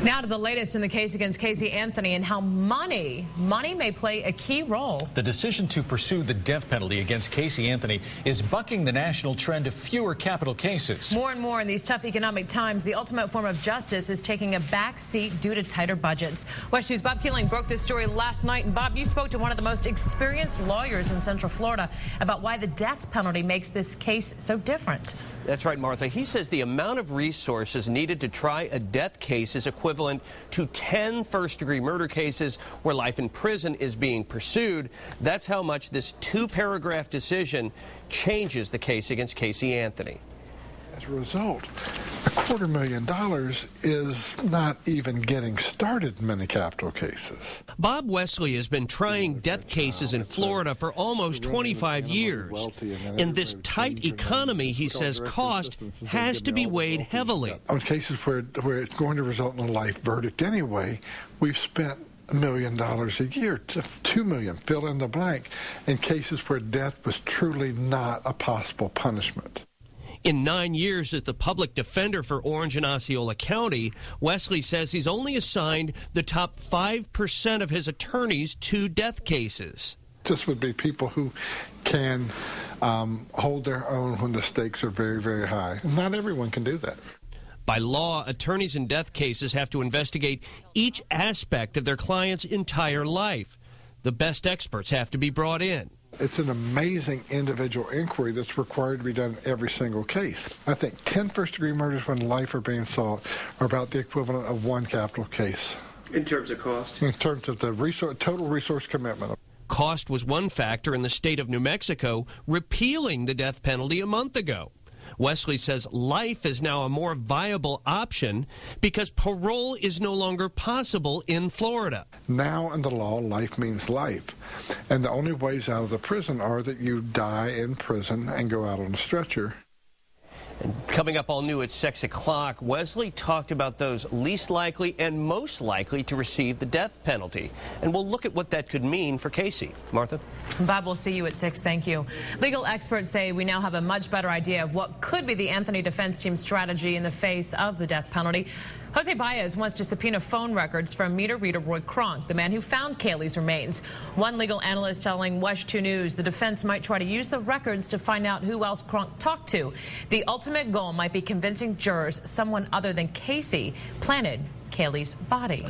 Now to the latest in the case against Casey Anthony and how money may play a key role. The decision to pursue the death penalty against Casey Anthony is bucking the national trend of fewer capital cases. More and more in these tough economic times, the ultimate form of justice is taking a back seat due to tighter budgets. WESH News' Bob Keeling broke this story last night. And Bob, you spoke to one of the most experienced lawyers in Central Florida about why the death penalty makes this case so different. That's right, Martha. He says the amount of resources needed to try a death case is equivalent to 10 first-degree murder cases where life in prison is being pursued. That's how much this two-paragraph decision changes the case against Casey Anthony. As a result, $250,000 is not even getting started in many capital cases. Bob Wesley has been trying death cases in Florida for almost 25 years. In this tight economy, he says cost has to be weighed heavily. On cases where it's going to result in a life verdict anyway, we've spent $1 million a year to $2 million, fill in the blank, in cases where death was truly not a possible punishment. In 9 years as the public defender for Orange and Osceola County, Wesley says he's only assigned the top 5% of his attorneys to death cases. This would be people who can hold their own when the stakes are very, very high. Not everyone can do that. By law, attorneys in death cases have to investigate each aspect of their client's entire life. The best experts have to be brought in. It's an amazing individual inquiry that's required to be done in every single case. I think 10 first-degree murders when life are being sought are about the equivalent of one capital case. In terms of cost? In terms of the total resource commitment. Cost was one factor in the state of New Mexico repealing the death penalty a month ago. Wesley says life is now a more viable option because parole is no longer possible in Florida. Now in the law, life means life. And the only ways out of the prison are that you die in prison and go out on a stretcher. And coming up all new at 6 o'clock, Wesley talked about those least likely and most likely to receive the death penalty. And we'll look at what that could mean for Casey. Martha? Bob, we'll see you at 6. Thank you. Legal experts say we now have a much better idea of what could be the Anthony defense team's strategy in the face of the death penalty. Jose Baez wants to subpoena phone records from meter reader Roy Kronk, the man who found Kaylee's remains. One legal analyst telling WESH 2 News the defense might try to use the records to find out who else Kronk talked to. The ultimate goal might be convincing jurors someone other than Casey planted Kaylee's body.